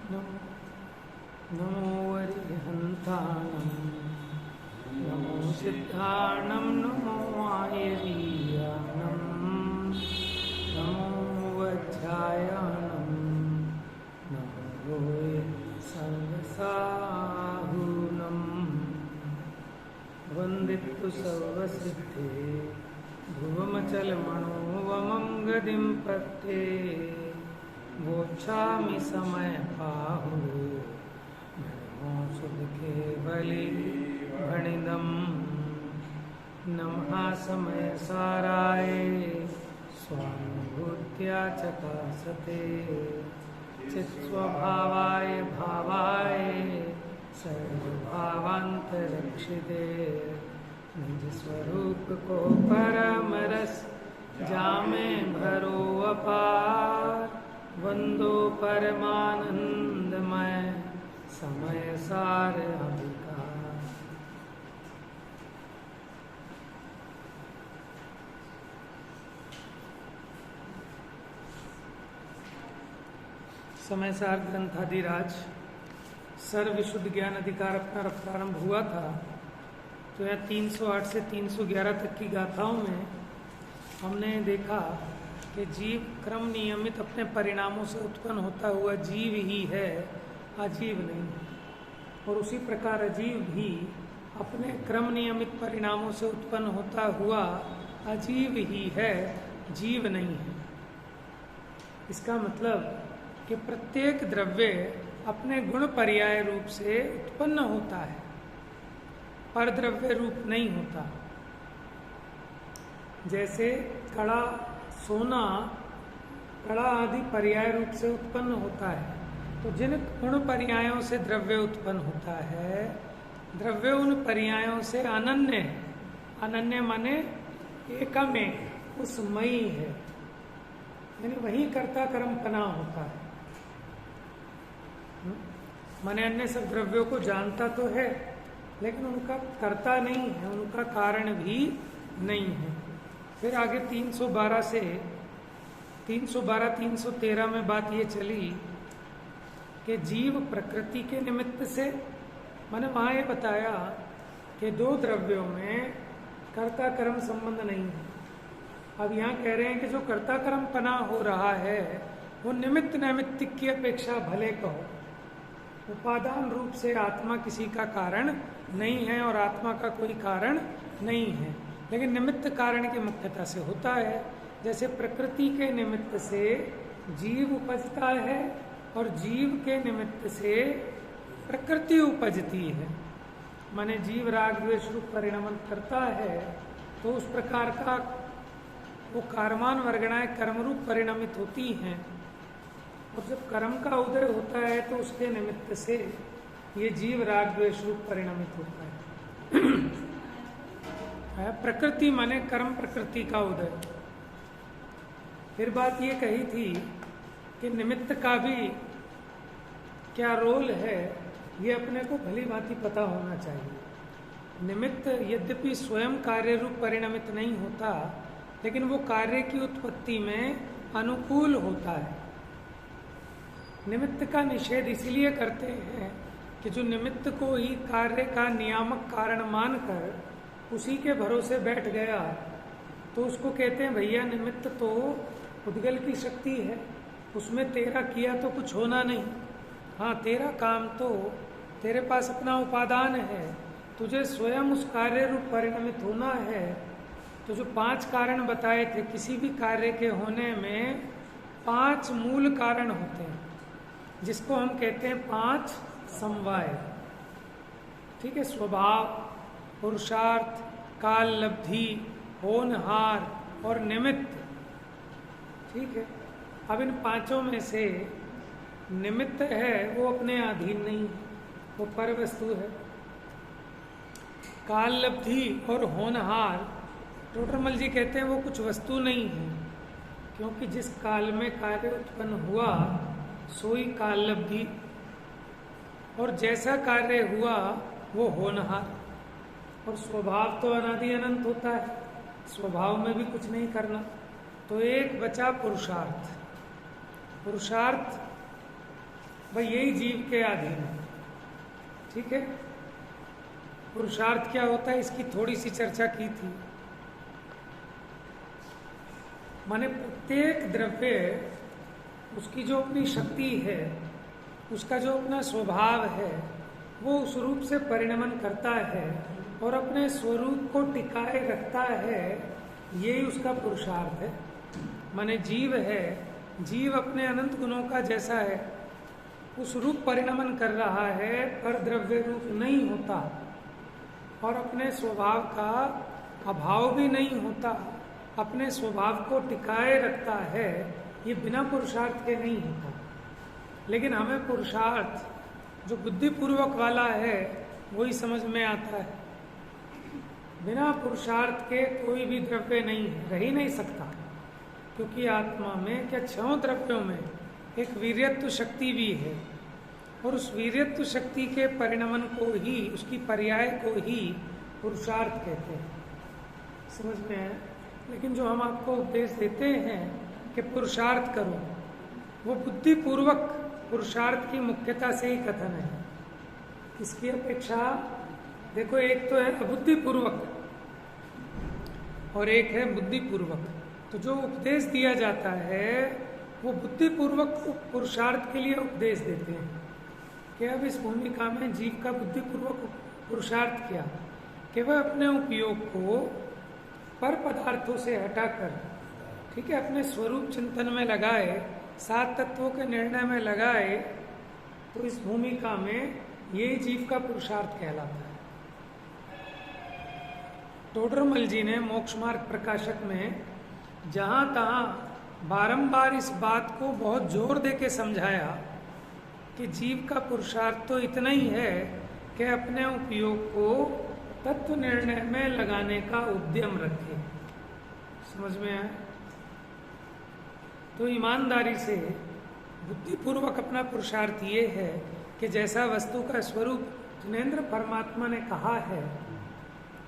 नमो नमो वरिहन्ताणं नमो सिद्धाणं नमो आयरीयाणं नमो वज्रायाणं नमो सर्वसाहुनं वन्दितु सर्वसिद्धे ध्रुवमचलमणोवमं गतिं पत्ते वोच्छामि समयबाहु नमो सुधकेवली भणिदं नमः समयसाराय स्वानुभूत्या चकासते चित्स्वभावाय भावाय सर्वभावान्तरक्षिते निज स्वरूप को परम रस जामे भरो अपार वंदो परमानंदमय समय सार अभिकार। समय सार ग्रंथाधिराज सर्व विशुद्ध ज्ञान अधिकार अपना प्रारंभ हुआ था, तो यह 308 से 311 तक की गाथाओं में हमने देखा कि जीव क्रम नियमित अपने परिणामों से उत्पन्न होता हुआ जीव ही है, अजीव नहीं। और उसी प्रकार अजीव भी अपने क्रम नियमित परिणामों से उत्पन्न होता हुआ अजीव ही है, जीव नहीं है। इसका मतलब कि प्रत्येक द्रव्य अपने गुण पर्याय रूप से उत्पन्न होता है, पर द्रव्य रूप नहीं होता। जैसे कड़ा, सोना, कड़ा आदि पर्याय रूप से उत्पन्न होता है, तो जिन गुण पर्यायों से द्रव्य उत्पन्न होता है, द्रव्य उन पर्यायों से अनन्य है। अनन्य माने एकमेक, उसमयी है, यानी वही कर्ता कर्मपना होता है। माने अन्य सब द्रव्यों को जानता तो है, लेकिन उनका कर्ता नहीं है, उनका कारण भी नहीं है। फिर आगे 312 से 313 में बात ये चली कि जीव प्रकृति के निमित्त से, मैंने वहां ये बताया कि दो द्रव्यों में कर्ता कर्म संबंध नहीं है। अब यहाँ कह रहे हैं कि जो कर्ता कर्म पना हो रहा है वो निमित्त नैमित्तिक की अपेक्षा भले कहो, उपादान रूप से आत्मा किसी का कारण नहीं है और आत्मा का कोई कारण नहीं है, लेकिन निमित्त कारण की मुख्यता से होता है। जैसे प्रकृति के निमित्त से जीव उपजता है और जीव के निमित्त से प्रकृति उपजती है। माने जीव राग द्वेष रूप परिणमन करता है, तो उस प्रकार का वो कर्मान वर्गणाएं कर्म रूप परिणमित होती हैं, और जब कर्म का उदय होता है तो उसके निमित्त से ये जीव राग द्वेष रूप परिणमित होता है। प्रकृति माने कर्म प्रकृति का उदय। फिर बात ये कही थी कि निमित्त का भी क्या रोल है, ये अपने को भली भांति पता होना चाहिए। निमित्त यद्यपि स्वयं कार्य रूप परिणमित नहीं होता, लेकिन वो कार्य की उत्पत्ति में अनुकूल होता है। निमित्त का निषेध इसलिए करते हैं कि जो निमित्त को ही कार्य का नियामक कारण मानकर उसी के भरोसे बैठ गया, तो उसको कहते हैं भैया निमित्त तो उद्गल की शक्ति है, उसमें तेरा किया तो कुछ होना नहीं। हाँ, तेरा काम तो, तेरे पास अपना उपादान है, तुझे स्वयं उस कार्य रूप परिणमित होना है। तो जो 5 कारण बताए थे, किसी भी कार्य के होने में 5 मूल कारण होते हैं, जिसको हम कहते हैं 5 समवाय। ठीक है, स्वभाव, पुरुषार्थ, काल लब्धि, होनहार और निमित्त। ठीक है, अब इन 5 में से निमित्त है वो अपने अधीन नहीं है, वो पर वस्तु है। काल लब्धि और होनहार टोडरमल जी कहते हैं वो कुछ वस्तु नहीं है, क्योंकि जिस काल में कार्य उत्पन्न हुआ सोई काल लब्धि, और जैसा कार्य हुआ वो होनहार। और स्वभाव तो अनादि अनंत होता है, स्वभाव में भी कुछ नहीं करना। तो एक बचा पुरुषार्थ। पुरुषार्थ भाई यही जीव के अधीन है। ठीक है, पुरुषार्थ क्या होता है इसकी थोड़ी सी चर्चा की थी। माने प्रत्येक द्रव्य उसकी जो अपनी शक्ति है, उसका जो अपना स्वभाव है, वो उस रूप से परिणमन करता है और अपने स्वरूप को टिकाए रखता है। यही उसका पुरुषार्थ है। माने जीव है, जीव अपने अनंत गुणों का जैसा है उस रूप परिणमन कर रहा है, पर द्रव्य रूप नहीं होता और अपने स्वभाव का अभाव भी नहीं होता, अपने स्वभाव को टिकाए रखता है। ये बिना पुरुषार्थ के नहीं होता। लेकिन हमें पुरुषार्थ जो बुद्धिपूर्वक वाला है वही समझ में आता है। बिना पुरुषार्थ के कोई भी द्रव्य नहीं रह ही नहीं सकता, क्योंकि आत्मा में क्या 6 द्रव्यों में एक वीर्यत्व शक्ति भी है और उस वीर्यत्व शक्ति के परिणमन को ही, उसकी पर्याय को ही पुरुषार्थ कहते हैं। समझ में है? लेकिन जो हम आपको उपदेश देते हैं कि पुरुषार्थ करो, वो बुद्धिपूर्वक पुरुषार्थ की मुख्यता से ही कथन है। इसकी अपेक्षा देखो, एक तो है अबुद्धिपूर्वक और एक है बुद्धिपूर्वक। तो जो उपदेश दिया जाता है वो बुद्धिपूर्वक पुरुषार्थ के लिए उपदेश देते हैं कि अब इस भूमिका में जीव का बुद्धिपूर्वक पुरुषार्थ किया कि वह अपने उपयोग को पर पदार्थों से हटाकर, ठीक है, अपने स्वरूप चिंतन में लगाए, 7 तत्वों के निर्णय में लगाए। तो इस भूमिका में ये जीव का पुरुषार्थ कहलाता है। टोडरमल जी ने मोक्ष मार्ग प्रकाशक में जहां तहां बारंबार इस बात को बहुत जोर दे के समझाया कि जीव का पुरुषार्थ तो इतना ही है कि अपने उपयोग को तत्व निर्णय में लगाने का उद्यम रखे। समझ में आए? तो ईमानदारी से बुद्धिपूर्वक अपना पुरुषार्थ ये है कि जैसा वस्तु का स्वरूप जिनेन्द्र परमात्मा ने कहा है,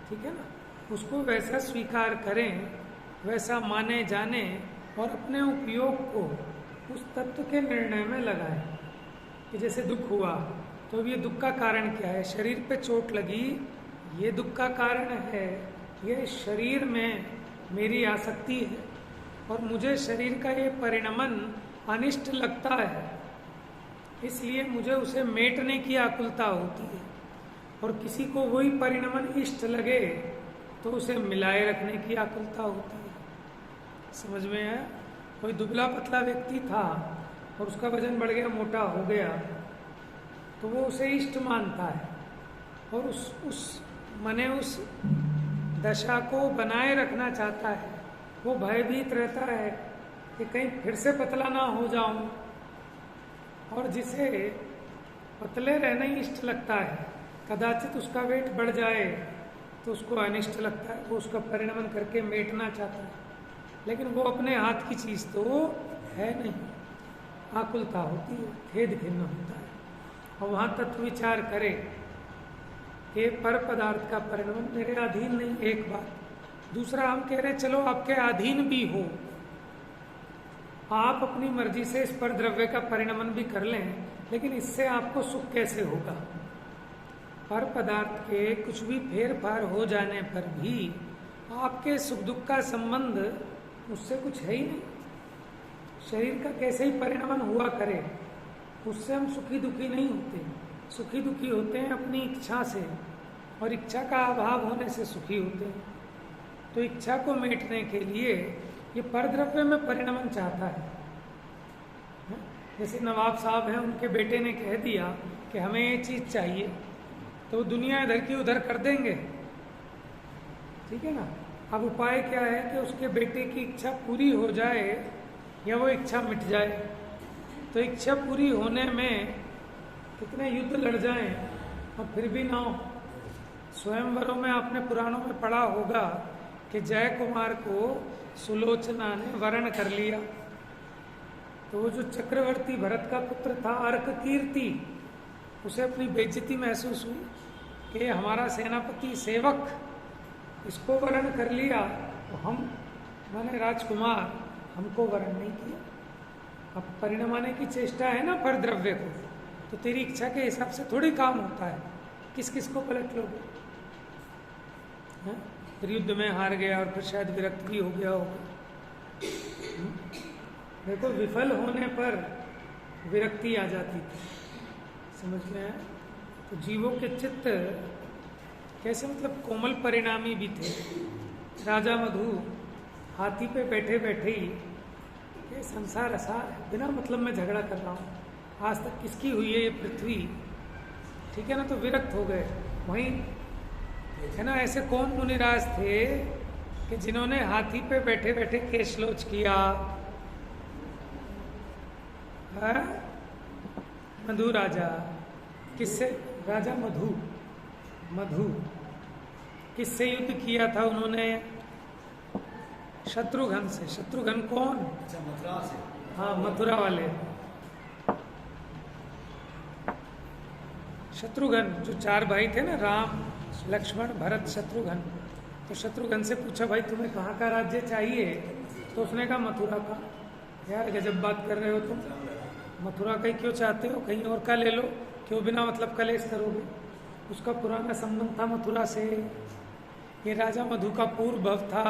ठीक है ना, उसको वैसा स्वीकार करें, वैसा माने जाने और अपने उपयोग को उस तत्व के निर्णय में लगाएं। कि जैसे दुख हुआ तो ये दुख का कारण क्या है? शरीर पे चोट लगी, ये दुख का कारण है। ये शरीर में मेरी आसक्ति है और मुझे शरीर का ये परिणमन अनिष्ट लगता है, इसलिए मुझे उसे मेटने की आकुलता होती है। और किसी को वही परिणमन इष्ट लगे तो उसे मिलाए रखने की आकुलता होती है। समझ में है? कोई दुबला पतला व्यक्ति था और उसका वजन बढ़ गया, मोटा हो गया, तो वो उसे इष्ट मानता है और उस दशा को बनाए रखना चाहता है। वो भयभीत रहता है कि कहीं फिर से पतला ना हो जाऊं। और जिसे पतले रहना ही इष्ट लगता है, कदाचित उसका वेट बढ़ जाए तो उसको अनिष्ट लगता है, वो उसका परिणमन करके मेटना चाहता है। लेकिन वो अपने हाथ की चीज तो है नहीं, आकुलता होती है, खेद खिन्न होता है। और वहां तत्व विचार करे कि पर पदार्थ का परिणमन मेरे अधीन नहीं, एक बात। दूसरा, हम कह रहे चलो आपके अधीन भी हो, आप अपनी मर्जी से इस पर द्रव्य का परिणमन भी कर लें, लेकिन इससे आपको सुख कैसे होगा? पर पदार्थ के कुछ भी फेर फार हो जाने पर भी आपके सुख दुख का संबंध उससे कुछ है ही नहीं। शरीर का कैसे ही परिणमन हुआ करे, उससे हम सुखी दुखी नहीं होते। सुखी दुखी होते हैं अपनी इच्छा से, और इच्छा का अभाव होने से सुखी होते हैं। तो इच्छा को मेटने के लिए ये परद्रव्य में परिणमन चाहता है। जैसे नवाब साहब हैं, उनके बेटे ने कह दिया कि हमें ये चीज़ चाहिए, तो दुनिया इधर की उधर कर देंगे, ठीक है ना। अब उपाय क्या है कि उसके बेटे की इच्छा पूरी हो जाए या वो इच्छा मिट जाए। तो इच्छा पूरी होने में कितने युद्ध लड़ जाएं और फिर भी ना हो। स्वयंवरों में आपने पुराणों में पढ़ा होगा कि जय कुमार को सुलोचना ने वरण कर लिया, तो वो जो चक्रवर्ती भरत का पुत्र था अर्क कीर्ति, उसे अपनी बेइज्जती महसूस हुई कि हमारा सेनापति सेवक इसको वरण कर लिया, तो हम, माने राजकुमार, हमको वरण नहीं किया। अब परिणमाने की चेष्टा है ना पर द्रव्य को, तो तेरी इच्छा के हिसाब से थोड़ी काम होता है। किस किस को पलट लोगे? फिर युद्ध में हार गया और फिर शायद विरक्त भी हो गया होगा। देखो, विफल होने पर विरक्ति आ जाती थी, समझ में आया? तो जीवों के चित्त कैसे मतलब कोमल परिणामी भी थे। राजा मधु हाथी पे बैठे बैठे ही ये संसार असार है, बिना मतलब में झगड़ा कर रहा हूँ, आज तक किसकी हुई है ये पृथ्वी, ठीक है ना, तो विरक्त हो गए। वहीं है ना, ऐसे कौन मुनिराज थे कि जिन्होंने हाथी पे बैठे बैठे केशलोच किया। मधु राजा, किससे? राजा मधु, मधु किससे युद्ध किया था उन्होंने? शत्रुघ्न से। शत्रुघ्न कौन? अच्छा, मथुरा से। हाँ, मथुरा वाले शत्रुघ्न, जो 4 भाई थे ना, राम लक्ष्मण भरत शत्रुघ्न। तो शत्रुघ्न से पूछा, भाई तुम्हें कहाँ का राज्य चाहिए? तो उसने कहा मथुरा का। यार गजब बात कर रहे हो तुम, मथुरा का ही क्यों चाहते हो, कहीं और का ले लो, क्यों बिना मतलब कलेश करोगे? उसका पुराना संबंध था मथुरा से, ये राजा मधु का पूर्व भव था,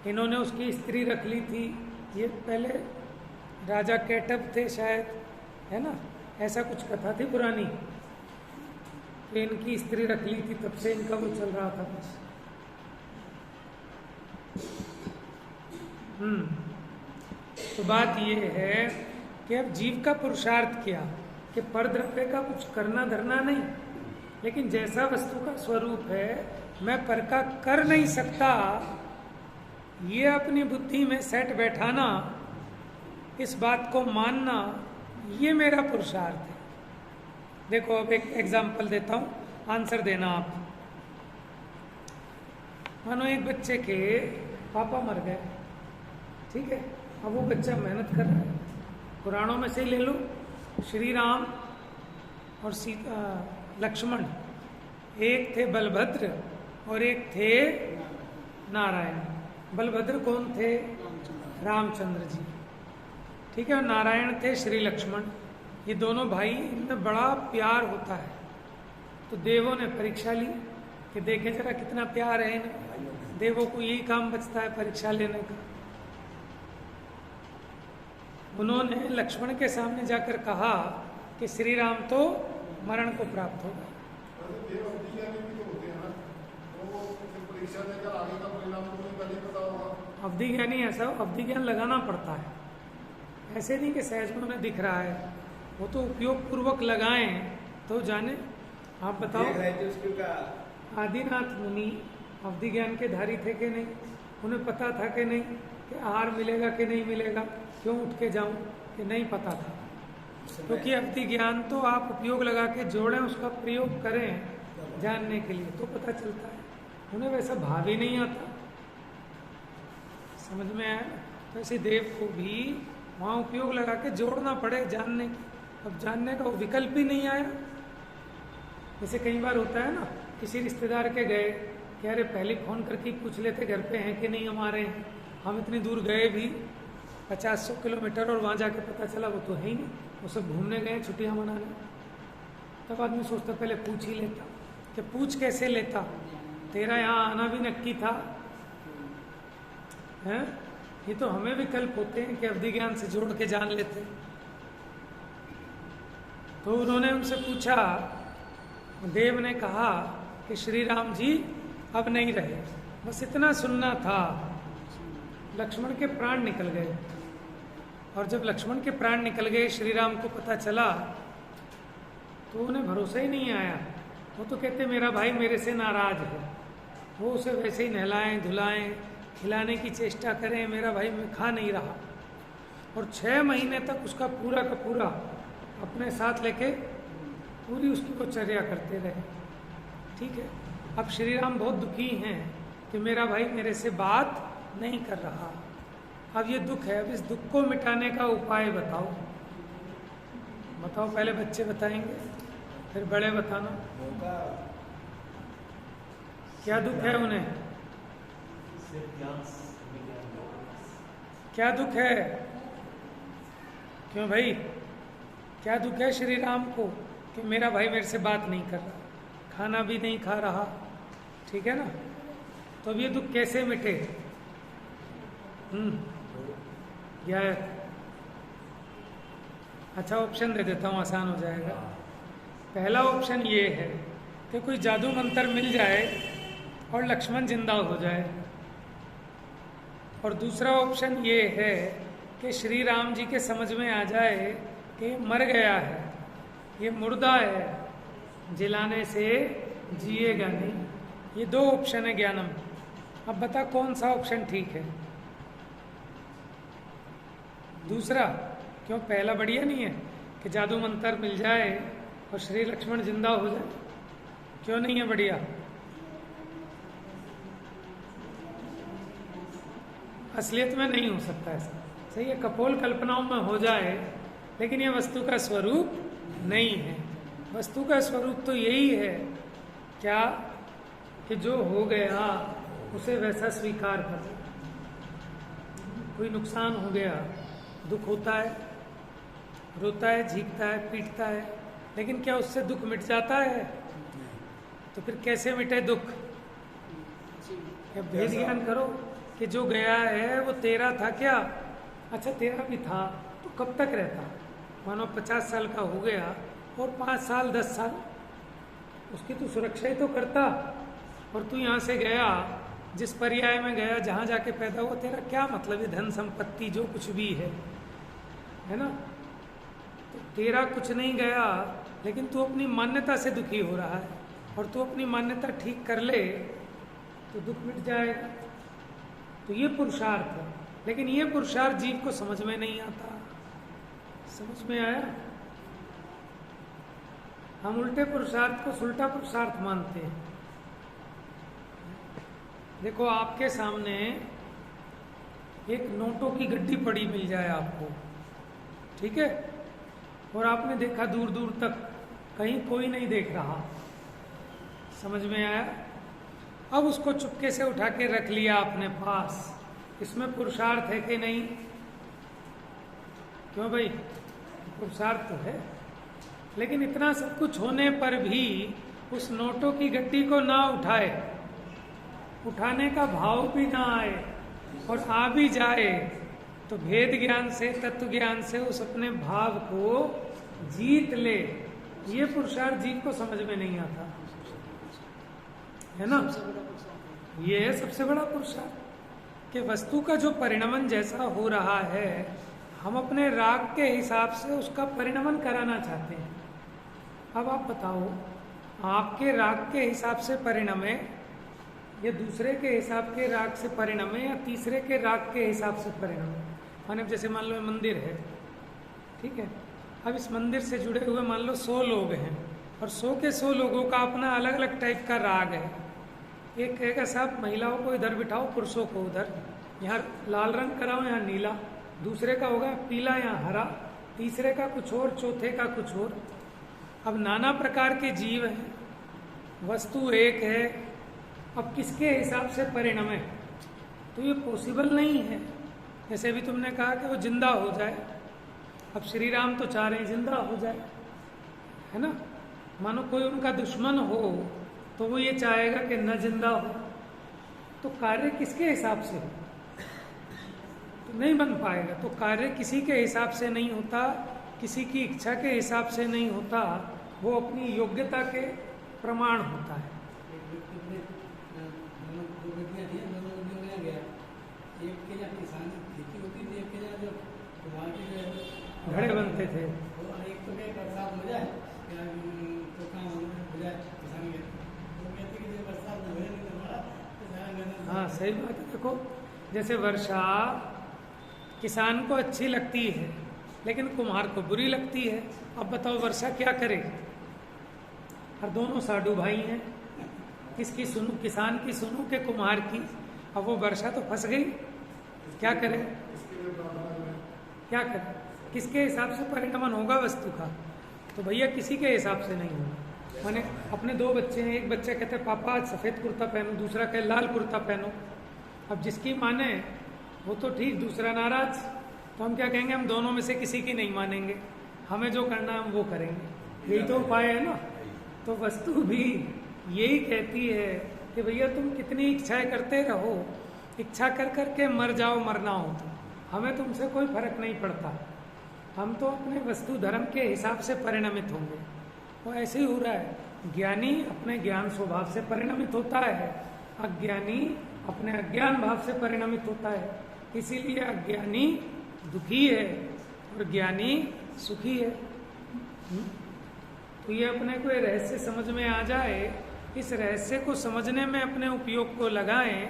इन्होंने उसकी स्त्री रख ली थी, ये पहले राजा केटब थे शायद, है ना, ऐसा कुछ कथा थी पुरानी, तो इनकी स्त्री रख ली थी, तब से इनका वो चल रहा था बस। तो बात ये है कि अब जीव का पुरुषार्थ क्या, कि परद्रव्य का कुछ करना धरना नहीं, लेकिन जैसा वस्तु का स्वरूप है मैं पर का कर नहीं सकता, ये अपनी बुद्धि में सेट बैठाना, इस बात को मानना, ये मेरा पुरुषार्थ है। देखो अब एक एग्जाम्पल देता हूँ, आंसर देना आप। मानो एक बच्चे के पापा मर गए, ठीक है, अब वो बच्चा मेहनत कर रहा है, पुराणों में से ही ले लो, श्री राम और सीता लक्ष्मण, एक थे बलभद्र और एक थे नारायण। बलभद्र कौन थे? रामचंद्र जी, ठीक है, और नारायण थे श्री लक्ष्मण। ये दोनों भाई, इनमें बड़ा प्यार होता है। तो देवों ने परीक्षा ली कि देखे जरा कितना प्यार है इन्हें, देवों को यही काम बचता है परीक्षा लेने का। उन्होंने लक्ष्मण के सामने जाकर कहा कि श्री राम तो मरण को प्राप्त होगा। अवधि ज्ञानी ऐसा, अवधि ज्ञान लगाना पड़ता है, ऐसे नहीं कि सहज में उन्हें दिख रहा है, वो तो उपयोग पूर्वक लगाएं तो जाने। आप बताओ, आदिनाथ मुनि अवधि ज्ञान के धारी थे कि नहीं? उन्हें पता था कि नहीं कि आहार मिलेगा कि नहीं मिलेगा, क्यों उठ के जाऊं, कि नहीं पता था? क्योंकि अवधि ज्ञान तो आप उपयोग लगा के जोड़ें, उसका प्रयोग करें जानने के लिए, तो पता चलता है। उन्हें वैसा भाव ही नहीं आता, समझ में आया? तो ऐसे देव को भी वहाँ उपयोग लगा के जोड़ना पड़े जानने की। अब जानने का वो विकल्प ही नहीं आया। जैसे कई बार होता है ना, किसी रिश्तेदार के गए कि अरे पहले फ़ोन करके पूछ लेते घर पे हैं कि नहीं हमारे हैं, हम इतनी दूर गए भी 50-100 किलोमीटर, और वहाँ जाके पता चला वो तो है ही नहीं, वो सब घूमने गए छुट्टियाँ मनाने। तब आदमी सोचता पहले पूछ ही लेता, कि पूछ कैसे लेता, तेरा यहाँ आना भी नक्की था, हैं? ये तो हमें विकल्प होते हैं कि अवधि ज्ञान से जोड़ के जान लेते हैं। तो उन्होंने उनसे पूछा, देव ने कहा कि श्री राम जी अब नहीं रहे, बस इतना सुनना था। लक्ष्मण के प्राण निकल गए, और जब लक्ष्मण के प्राण निकल गए, श्री राम को पता चला, तो उन्हें भरोसा ही नहीं आया। वो तो कहते मेरा भाई मेरे से नाराज है, वो उसे वैसे ही नहलाएं धुलाएं, खिलाने की चेष्टा करें, मेरा भाई मैं खा नहीं रहा। और 6 महीने तक उसका पूरा का पूरा अपने साथ लेके पूरी उसकी को चर्या करते रहे, ठीक है। अब श्री राम बहुत दुखी हैं कि मेरा भाई मेरे से बात नहीं कर रहा। अब ये दुख है, अब इस दुख को मिटाने का उपाय बताओ। बताओ, पहले बच्चे बताएंगे, फिर बड़े बताना। क्या दुख है उन्हें? क्या दुख है? क्यों भाई, क्या दुख है श्री राम को कि मेरा भाई मेरे से बात नहीं कर रहा, खाना भी नहीं खा रहा, ठीक है ना? तो अब ये दुख कैसे मिटे? क्या है? अच्छा ऑप्शन दे देता हूँ, आसान हो जाएगा। पहला ऑप्शन ये है कि कोई जादू मंत्र मिल जाए और लक्ष्मण जिंदा हो जाए, और दूसरा ऑप्शन ये है कि श्री राम जी के समझ में आ जाए कि ये मर गया है, ये मुर्दा है, जिलाने से जिएगा नहीं। ये दो ऑप्शन है ज्ञानम। अब बता कौन सा ऑप्शन ठीक है? दूसरा। क्यों, पहला बढ़िया नहीं है कि जादू मंत्र मिल जाए और श्री लक्ष्मण जिंदा हो जाए? क्यों नहीं है बढ़िया? असलियत में नहीं हो सकता ऐसा, सही है, कपोल कल्पनाओं में हो जाए, लेकिन ये वस्तु का स्वरूप नहीं है। वस्तु का स्वरूप तो यही है क्या कि जो हो गया उसे वैसा स्वीकार कर। कोई नुकसान हो गया, दुख होता है, रोता है, झींकता है, पीटता है, लेकिन क्या उससे दुख मिट जाता है? तो फिर कैसे मिटे दुख? भेद ज्ञान करो कि जो गया है वो तेरा था क्या? अच्छा तेरा भी था तो कब तक रहता? मानो 50 साल का हो गया और 5 साल 10 साल उसकी तो सुरक्षा ही तो करता, और तू यहाँ से गया, जिस पर्याय में गया, जहाँ जाके पैदा हुआ, तेरा क्या मतलब है? धन संपत्ति जो कुछ भी है ना, तो तेरा कुछ नहीं गया, लेकिन तू अपनी मान्यता से दुखी हो रहा है, और तू अपनी मान्यता ठीक कर ले तो दुख मिट जाएगा। तो ये पुरुषार्थ है, लेकिन ये पुरुषार्थ जीव को समझ में नहीं आता। समझ में आया? हम उल्टे पुरुषार्थ को सुलटा पुरुषार्थ मानते हैं। देखो आपके सामने एक नोटों की गड्डी पड़ी मिल जाए आपको, ठीक है, और आपने देखा दूर दूर तक, कहीं कोई नहीं देख रहा, समझ में आया? अब उसको चुपके से उठा के रख लिया अपने पास, इसमें पुरुषार्थ है कि नहीं? क्यों भाई, पुरुषार्थ तो है, लेकिन इतना सब कुछ होने पर भी उस नोटों की गड्डी को ना उठाए, उठाने का भाव भी ना आए, और आ भी जाए तो भेद ज्ञान से, तत्व ज्ञान से उस अपने भाव को जीत ले, ये पुरुषार्थ जीव को समझ में नहीं आता, है ना? ये है सबसे बड़ा पुरुषार्थ कि वस्तु का जो परिणमन जैसा हो रहा है, हम अपने राग के हिसाब से उसका परिणमन कराना चाहते हैं। अब आप बताओ, आपके राग के हिसाब से परिणमे, या दूसरे के हिसाब के राग से परिणमे, या तीसरे के राग के हिसाब से परिणमे? माने जैसे मान लो मंदिर है, ठीक है, अब इस मंदिर से जुड़े हुए मान लो 100 लोग हैं, और 100 के 100 लोगों का अपना अलग अलग टाइप का राग है। एक कहेगा साहब महिलाओं को इधर बिठाओ, पुरुषों को उधर, यहाँ लाल रंग कराओ, यहाँ नीला, दूसरे का होगा पीला या हरा, तीसरे का कुछ और, चौथे का कुछ और। अब नाना प्रकार के जीव हैं, वस्तु एक है, अब किसके हिसाब से परिणम है? तो ये पॉसिबल नहीं है। जैसे भी तुमने कहा कि वो जिंदा हो जाए, अब श्री राम तो चाह रहे हैं जिंदा हो जाए, है ना? मानो कोई उनका दुश्मन हो तो वो ये चाहेगा कि न जिंदा हो, तो कार्य किसके हिसाब से हो? तो नहीं बन पाएगा। तो कार्य किसी के हिसाब से नहीं होता, किसी की इच्छा के हिसाब से नहीं होता, वो अपनी योग्यता के प्रमाण होता है। घड़े बनते थे, हाँ सही बात है। देखो जैसे वर्षा किसान को अच्छी लगती है, लेकिन कुम्हार को बुरी लगती है। अब बताओ वर्षा क्या करे? और दोनों साधु भाई हैं, किसकी सुनू? किसान की सुनू के कुम्हार की? अब वो वर्षा तो फंस गई, क्या करे? क्या करे? किसके हिसाब से परिणमन होगा वस्तु का? तो भैया किसी के हिसाब से नहीं होगा। माने अपने 2 बच्चे हैं, एक बच्चा कहते हैं पापा आज सफ़ेद कुर्ता पहनो, दूसरा कहे लाल कुर्ता पहनो। अब जिसकी माने वो तो ठीक, दूसरा नाराज, तो हम क्या कहेंगे, हम दोनों में से किसी की नहीं मानेंगे, हमें जो करना है हम वो करेंगे। यही तो उपाय है ना। तो वस्तु भी यही कहती है कि भैया तुम कितनी इच्छाएं करते रहो, इच्छा कर करके मर जाओ, मरना हो तो हमें तुमसे कोई फर्क नहीं पड़ता, हम तो अपने वस्तु धर्म के हिसाब से परिणमित होंगे। वो ऐसे ही हो रहा है, ज्ञानी अपने ज्ञान स्वभाव से परिणमित होता है, अज्ञानी अपने अज्ञान भाव से परिणमित होता है। इसीलिए अज्ञानी दुखी है और ज्ञानी सुखी है। तो ये अपने को ये रहस्य समझ में आ जाए, इस रहस्य को समझने में अपने उपयोग को लगाएं,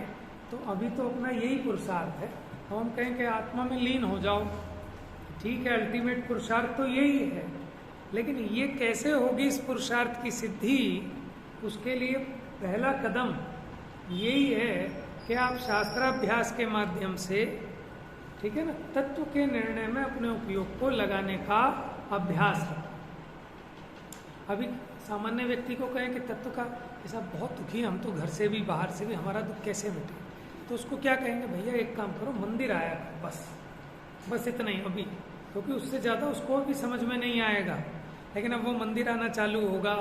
तो अभी तो अपना यही पुरुषार्थ है। हम कहें कि आत्मा में लीन हो जाओ, ठीक है, अल्टीमेट पुरुषार्थ तो यही है, लेकिन ये कैसे होगी इस पुरुषार्थ की सिद्धि, उसके लिए पहला कदम यही है कि आप शास्त्राभ्यास के माध्यम से, ठीक है ना, तत्व के निर्णय में अपने उपयोग को लगाने का अभ्यास है। अभी सामान्य व्यक्ति को कहें कि तत्व का ऐसा बहुत दुखी है, हम तो घर से भी बाहर से भी, हमारा दुख कैसे मिटे, तो उसको क्या कहेंगे, भैया एक काम करो, मंदिर आया बस इतना ही अभी, क्योंकि उससे ज़्यादा उसको भी समझ में नहीं आएगा। लेकिन अब वो मंदिर आना चालू होगा,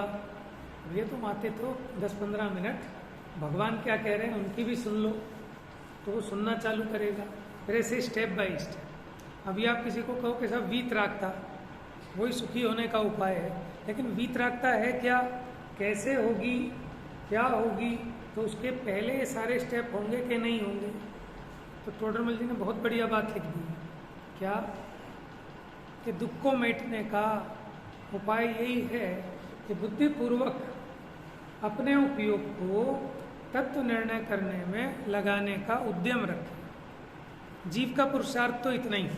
भैया तुम आते तो 10-15 मिनट भगवान क्या कह रहे हैं उनकी भी सुन लो, तो वो सुनना चालू करेगा। फिर ऐसे स्टेप बाय स्टेप। अभी आप किसी को कहो कि साहब वीतरागता, वही सुखी होने का उपाय है, लेकिन वीतरागता है क्या, कैसे होगी, क्या होगी, तो उसके पहले ये सारे स्टेप होंगे कि नहीं होंगे। तो टोडरमल जी ने बहुत बढ़िया बात लिख दी, क्या कि दुख को मिटने का उपाय यही है कि बुद्धिपूर्वक अपने उपयोग को तत्व निर्णय करने में लगाने का उद्यम रखें। जीव का पुरुषार्थ तो इतना ही,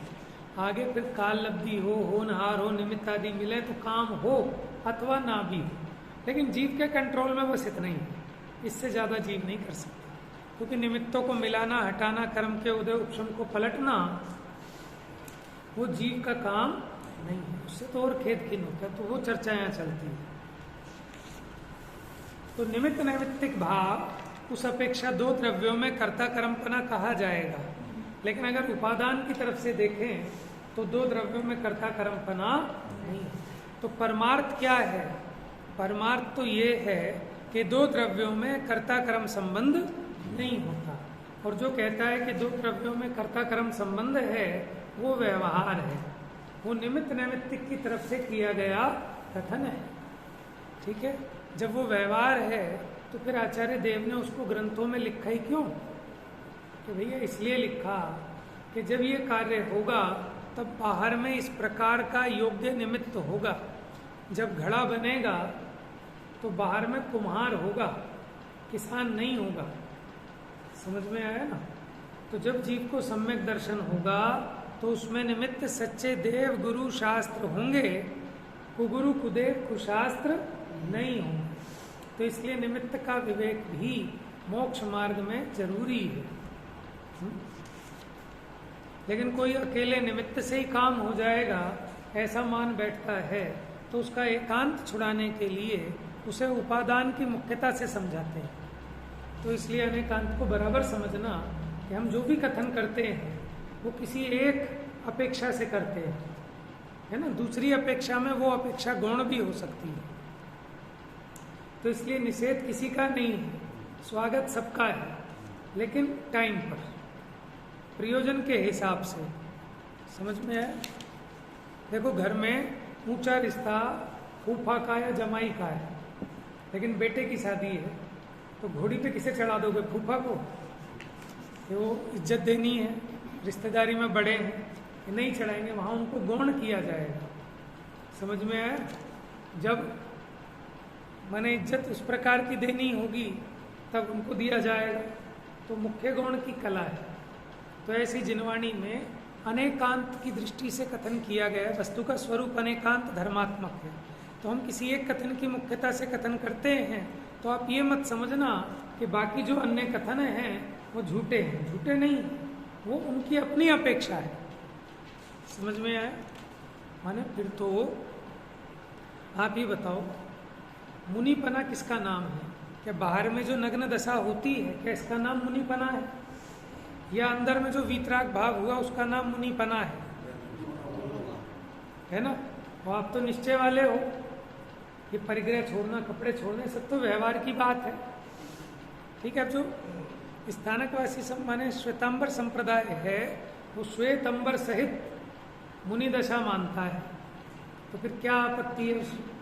आगे फिर काल लब्धि हो, होनहार हो, निमित्त आदि मिले तो काम हो अथवा ना भी हो, लेकिन जीव के कंट्रोल में बस इतना ही, इससे ज़्यादा जीव नहीं कर सकता। क्योंकि निमित्तों को मिलाना, हटाना, कर्म के उदय उपशम को पलटना, वो जीव का काम नहीं है, उससे तो और खेद खिन होता है। तो वो चर्चा यहाँ चलती है। तो निमित्त नैमित्तिक भाव उस अपेक्षा दो द्रव्यों में कर्ता कर्मपना कहा जाएगा, लेकिन अगर उपादान की तरफ से देखें तो दो द्रव्यों में कर्ता कर्मपना नहीं है। तो परमार्थ क्या है, परमार्थ तो ये है कि दो द्रव्यों में कर्ता कर्म संबंध नहीं होता, और जो कहता है कि दो द्रव्यों में कर्ता कर्म संबंध है वो व्यवहार है, वो निमित्त नैमित्तिक की तरफ से किया गया कथन है। ठीक है, जब वो व्यवहार है तो फिर आचार्य देव ने उसको ग्रंथों में लिखा ही क्यों, कि भैया इसलिए लिखा कि जब ये कार्य होगा तब बाहर में इस प्रकार का योग्य निमित्त होगा। जब घड़ा बनेगा तो बाहर में कुम्हार होगा, किसान नहीं होगा। समझ में आया ना। तो जब जीव को सम्यक दर्शन होगा तो उसमें निमित्त सच्चे देव गुरु शास्त्र होंगे, कुगुरु कुदेव कुशास्त्र नहीं होंगे। तो इसलिए निमित्त का विवेक भी मोक्ष मार्ग में जरूरी है। लेकिन कोई अकेले निमित्त से ही काम हो जाएगा ऐसा मान बैठता है तो उसका एकांत छुड़ाने के लिए उसे उपादान की मुख्यता से समझाते हैं। तो इसलिए अनेकांत को बराबर समझना कि हम जो भी कथन करते हैं वो किसी एक अपेक्षा से करते हैं, है ना। दूसरी अपेक्षा में वो अपेक्षा गौण भी हो सकती है। तो इसलिए निषेध किसी का नहीं है, स्वागत सबका है, लेकिन टाइम पर, प्रयोजन के हिसाब से। समझ में है। देखो घर में ऊंचा रिश्ता फूफा का या जमाई का है, लेकिन बेटे की शादी है तो घोड़ी पे किसे चढ़ा दोगे, फूफा को। कि वो इज्जत देनी है, रिश्तेदारी में बड़े हैं, नहीं चढ़ाएंगे, वहाँ उनको गौण किया जाएगा। समझ में आया। जब माने इज्जत उस प्रकार की देनी होगी तब उनको दिया जाएगा। तो मुख्य गौण की कला है। तो ऐसी जिनवाणी में अनेकांत की दृष्टि से कथन किया गया है। वस्तु का स्वरूप अनेकांत धर्मात्मक है। तो हम किसी एक कथन की मुख्यता से कथन करते हैं तो आप ये मत समझना कि बाकी जो अन्य कथन हैं वो झूठे हैं। झूठे नहीं, वो उनकी अपनी अपेक्षा है। समझ में आया। माने फिर तो आप ही बताओ, मुनिपना किसका नाम है? क्या बाहर में जो नग्न दशा होती है क्या इसका नाम मुनिपना है? या अंदर में जो वीतराग भाव हुआ उसका नाम मुनिपना है? है ना। और आप तो निश्चय वाले हो, ये परिग्रह छोड़ना, कपड़े छोड़ने, सब तो व्यवहार की बात है। ठीक है। अब जो स्थानकवासी माने श्वेतांबर संप्रदाय है, वो श्वेतंबर सहित मुनि दशा मानता है, तो फिर क्या आपत्ति है उसमें?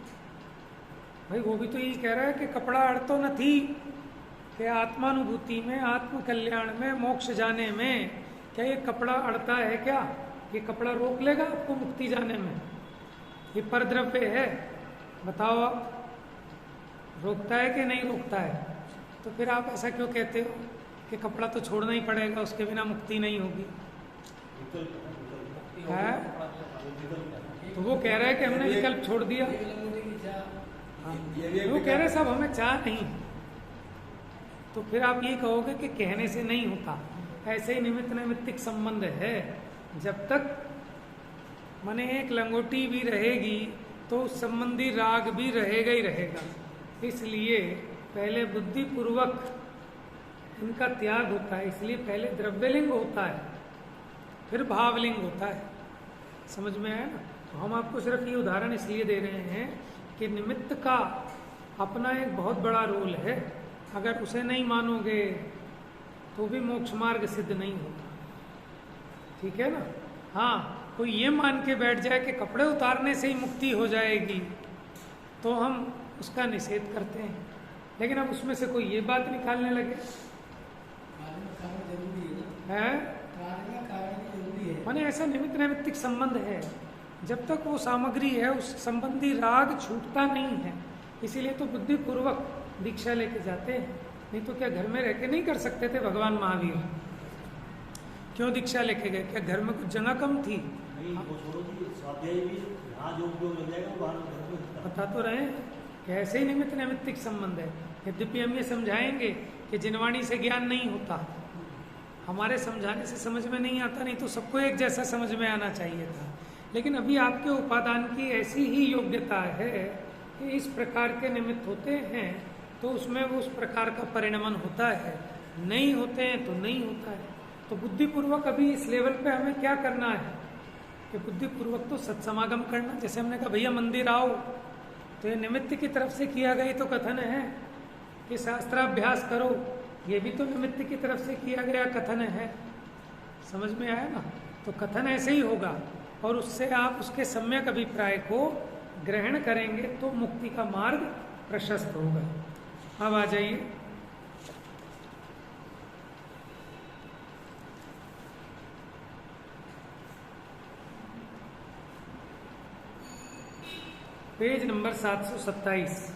भाई वो भी तो यही कह रहा है कि कपड़ा अड़तो न थी कि आत्मानुभूति में, आत्म कल्याण में, मोक्ष जाने में क्या ये कपड़ा अड़ता है क्या? ये कपड़ा रोक लेगा आपको मुक्ति जाने में? ये परद्रव्य है, बताओ आप, रोकता है कि नहीं रोकता है? तो फिर आप ऐसा क्यों कहते हो कि कपड़ा तो छोड़ना ही पड़ेगा, उसके बिना मुक्ति नहीं होगी? है? तो वो कह रहा है कि हमने विकल्प छोड़ दिया। हाँ, वो कह रहे साहब हमें चाह नहीं, तो फिर आप ये कहोगे कि कहने से नहीं होता। ऐसे ही निमित्त नैमित्तिक संबंध है, जब तक माने एक लंगोटी भी रहेगी तो उस संबंधी राग भी रहेगा ही रहेगा। इसलिए पहले बुद्धिपूर्वक इनका त्याग होता है, इसलिए पहले द्रव्यलिंग होता है, फिर भावलिंग होता है। समझ में आया ना? तो हम आपको सिर्फ ये उदाहरण इसलिए दे रहे हैं कि निमित्त का अपना एक बहुत बड़ा रोल है। अगर उसे नहीं मानोगे तो भी मोक्ष मार्ग सिद्ध नहीं होगा। ठीक है ना? हाँ, कोई ये मान के बैठ जाए कि कपड़े उतारने से ही मुक्ति हो जाएगी, तो हम उसका निषेध करते हैं। लेकिन अब उसमें से कोई ये बात निकालने लगे है, माने ऐसा निमित्त नैमित्तिक संबंध है, जब तक वो सामग्री है उस संबंधी राग छूटता नहीं है। इसीलिए तो बुद्धिपूर्वक दीक्षा लेके जाते हैं, नहीं तो क्या घर में रह के नहीं कर सकते थे भगवान महावीर? क्यों दीक्षा लेके गए? क्या घर में कुछ जगह कम थी? बता तो रहे कि ऐसे ही निमित्त नैमित्तिक संबंध है। यद्यपि हम ये समझाएंगे कि जिनवाणी से ज्ञान नहीं होता, हमारे समझाने से समझ में नहीं आता, नहीं तो सबको एक जैसा समझ में आना चाहिए था। लेकिन अभी आपके उपादान की ऐसी ही योग्यता है कि इस प्रकार के निमित्त होते हैं तो उसमें वो उस प्रकार का परिणमन होता है, नहीं होते हैं तो नहीं होता है। तो बुद्धिपूर्वक अभी इस लेवल पे हमें क्या करना है कि बुद्धिपूर्वक तो सत्समागम करना। जैसे हमने कहा भैया मंदिर आओ, तो ये निमित्त की तरफ से किया गया तो कथन है कि शास्त्राभ्यास करो, ये भी तो निमित्त की तरफ से किया गया कथन है। समझ में आया ना? तो कथन ऐसे ही होगा और उससे आप उसके सम्यक अभिप्राय को ग्रहण करेंगे तो मुक्ति का मार्ग प्रशस्त होगा। अब आ जाइए पेज नंबर 727।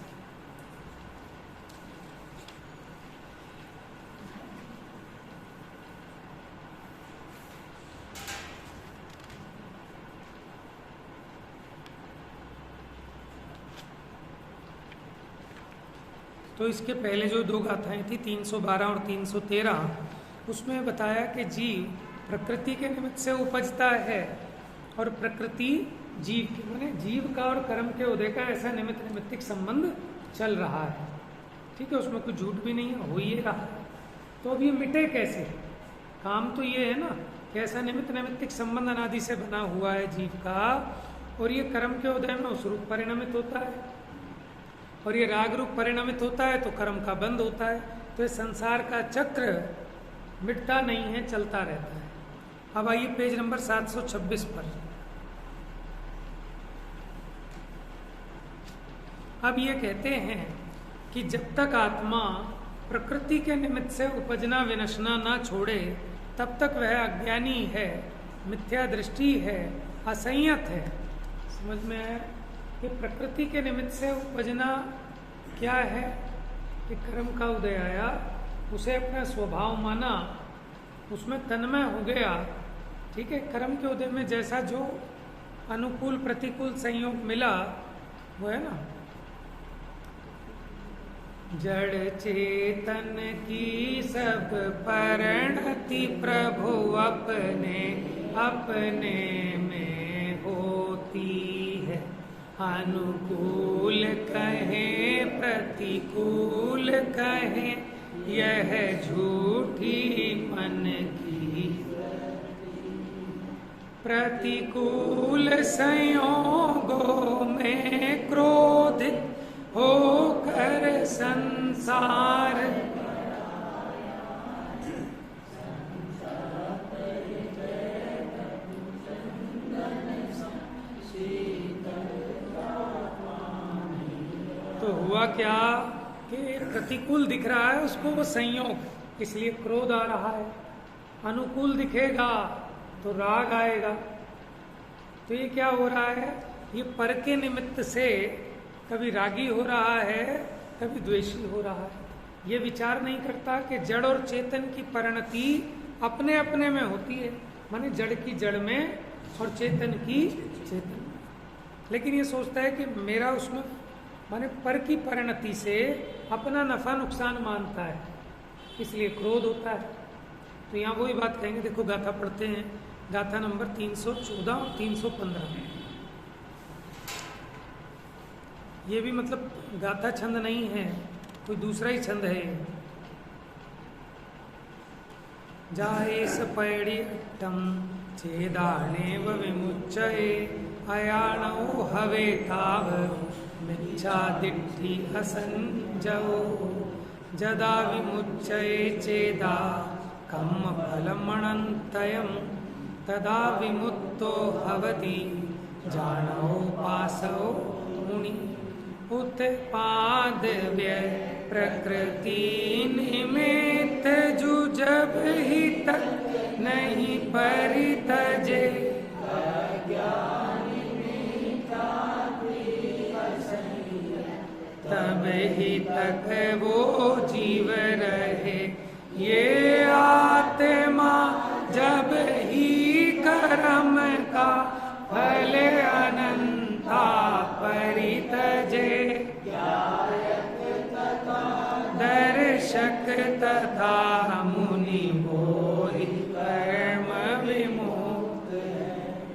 तो इसके पहले जो दो गाथाएं थी 312 और 313, उसमें बताया कि जीव प्रकृति के निमित्त से उपजता है और प्रकृति जीव के, माने जीव का और कर्म के उदय का ऐसा निमित्त नैमित्तिक संबंध चल रहा है। ठीक है, उसमें कुछ झूठ भी नहीं है, हो ही रहा है। तो अब ये मिटे कैसे? काम तो ये है ना कि ऐसा निमित्त नैमित्तिक संबंध अनादि से बना हुआ है जीव का, और ये कर्म के उदय में उस रूप परिणमित होता है, और ये राग रूप परिणमित होता है तो कर्म का बंध होता है। तो ये संसार का चक्र मिटता नहीं है, चलता रहता है। अब आइए पेज नंबर 726 पर। अब ये कहते हैं कि जब तक आत्मा प्रकृति के निमित्त से उपजना विनशना ना छोड़े, तब तक वह अज्ञानी है, मिथ्या दृष्टि है, असंयत है। समझ में आया कि प्रकृति के निमित्त से उपजना क्या है? कि कर्म का उदय आया, उसे अपना स्वभाव माना, उसमें तन्मय हो गया। ठीक है, कर्म के उदय में जैसा जो अनुकूल प्रतिकूल संयोग मिला वो है ना, जड़ चेतन की सब परिणति प्रभु अपने अपने में होती है। अनुकूल कहें प्रतिकूल कहें, यह झूठी मन की प्रतिकूल संयोगों में क्रोधित होकर संसार तो हुआ क्या कि प्रतिकूल दिख रहा है उसको वो संयोग, इसलिए क्रोध आ रहा है। अनुकूल दिखेगा तो राग आएगा। तो ये क्या हो रहा है, ये पर के निमित्त से कभी रागी हो रहा है, कभी द्वेषी हो रहा है। ये विचार नहीं करता कि जड़ और चेतन की परिणति अपने अपने में होती है, माने जड़ की जड़ में और चेतन की चेतन में। लेकिन ये सोचता है कि मेरा उसमें माने पर की परिणति से अपना नफा नुकसान मानता है, इसलिए क्रोध होता है। तो यहाँ वही बात कहेंगे, देखो गाथा पढ़ते हैं, गाथा नंबर 314 और 315। ये भी मतलब गाथा छंद नहीं है, कोई दूसरा ही छंद है। जाए सपैड़ी अट्टम छेदाने व विमुच्चये अयाणो हवे ताव मिच्छा दिट्ठि असंजो जदा विमुच्चये चेदा कम्म फलमनन्तयं तदा विमुक्तो भवति जानो पासो मुनि उत्पाद व्यय प्रकृति निमित्त जुजब ही तक नहीं परितजे तब ही तक वो जीव रहे। ये आत्मा जब ही कर्म का फल अनंता परितजे दर्शक तथा मुनि बोहि कर्म विमुक्त।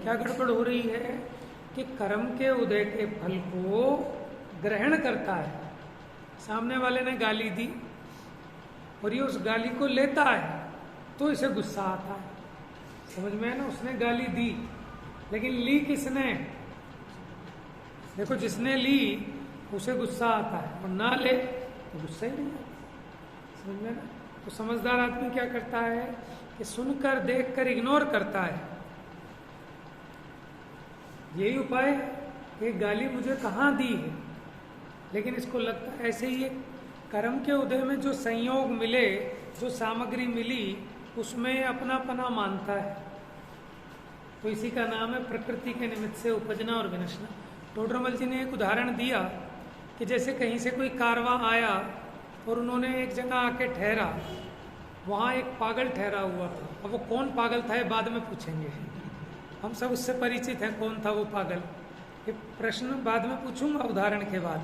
क्या गड़बड़ हो रही है कि कर्म के उदय के फल को ग्रहण करता है। सामने वाले ने गाली दी और ये उस गाली को लेता है तो इसे गुस्सा आता है। समझ में है ना, उसने गाली दी लेकिन ली किसने? देखो जिसने ली उसे गुस्सा आता है और ना ले तो गुस्सा ही नहीं आता। समझ में ना? तो समझदार आदमी क्या करता है कि सुनकर देखकर इग्नोर करता है। यही उपाय कि गाली मुझे कहाँ दी है, लेकिन इसको लगता है ऐसे ही कर्म के उदय में जो संयोग मिले, जो सामग्री मिली, उसमें अपनापना मानता है। तो इसी का नाम है प्रकृति के निमित्त से उपजना और विनशना। टोडरमल जी ने एक उदाहरण दिया कि जैसे कहीं से कोई कारवां आया और उन्होंने एक जगह आके ठहरा, वहाँ एक पागल ठहरा हुआ था। अब वो कौन पागल था ये बाद में पूछेंगे, हम सब उससे परिचित हैं कौन था वो पागल। ये प्रश्न बाद में पूछूंगा उदाहरण के बाद।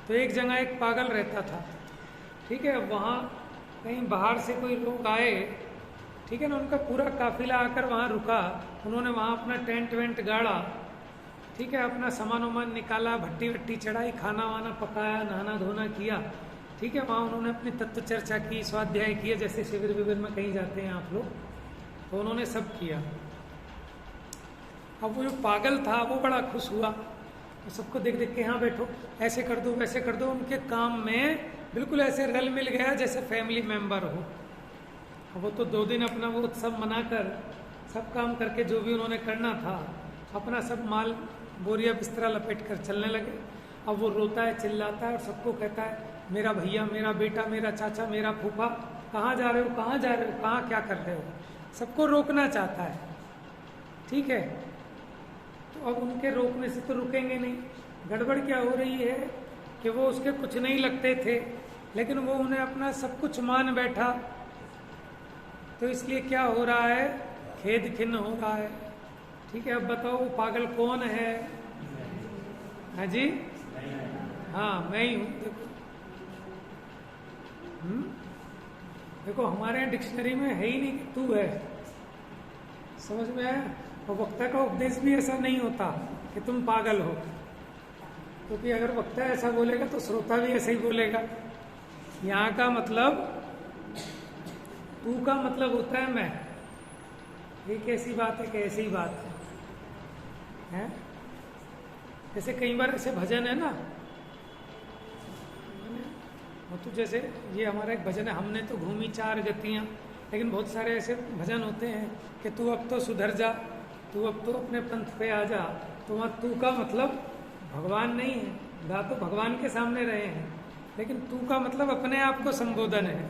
तो एक जगह एक पागल रहता था, ठीक है। वहाँ कहीं बाहर से कोई लोग आए, ठीक है ना, उनका पूरा काफिला आकर वहाँ रुका। उन्होंने वहाँ अपना टेंट वेंट गाड़ा, ठीक है, अपना सामान वामान निकाला, भट्टी वट्टी चढ़ाई, खाना वाना पकाया, नहाना धोना किया, ठीक है। वहाँ उन्होंने अपनी तत्व चर्चा की, स्वाध्याय किया, जैसे शिविर विविर में कहीं जाते हैं आप लोग, तो उन्होंने सब किया। अब वो जो पागल था वो बड़ा खुश हुआ, तो सबको देख देख के यहाँ बैठो, ऐसे कर दो वैसे कर दो, उनके काम में बिल्कुल ऐसे रल मिल गया जैसे फैमिली मेंबर हो। वो तो 2 दिन अपना वो उत्सव मनाकर सब काम करके जो भी उन्होंने करना था, अपना सब माल बोरिया बिस्तरा लपेट कर चलने लगे। अब वो रोता है, चिल्लाता है और सबको कहता है मेरा भैया, मेरा बेटा, मेरा चाचा, मेरा फूफा, कहाँ जा रहे हो, कहाँ जा रहे हो, कहाँ क्या कर रहे हो। सबको रोकना चाहता है, ठीक है। तो अब उनके रोकने से तो रुकेंगे नहीं। गड़बड़ क्या हो रही है कि वो उसके कुछ नहीं लगते थे, लेकिन वो उन्हें अपना सब कुछ मान बैठा। तो इसलिए क्या हो रहा है, खेद खिन्न हो रहा है, ठीक है। अब बताओ वो पागल कौन है? हाँ जी, हाँ मैं ही हूँ। देखो देखो हमारे यहाँ डिक्शनरी में है ही नहीं कि तू है, समझ में आया। और वक्ता का उपदेश भी ऐसा नहीं होता कि तुम पागल हो, क्योंकि अगर वक्ता ऐसा बोलेगा तो श्रोता भी ऐसा ही बोलेगा। यहाँ का मतलब तू का मतलब होता है मैं, एक ऐसी बात है कि ऐसी बात है? जैसे कई बार ऐसे भजन है ना, वो तो जैसे ये हमारा एक भजन है, हमने तो घूमी चार गतियाँ, लेकिन बहुत सारे ऐसे भजन होते हैं कि तू अब तो सुधर जा, तू अब तो अपने पंथ पे आ जा। तो वहाँ तू का मतलब भगवान नहीं है, गा तो भगवान के सामने रहे हैं, लेकिन तू का मतलब अपने आप को संबोधन है।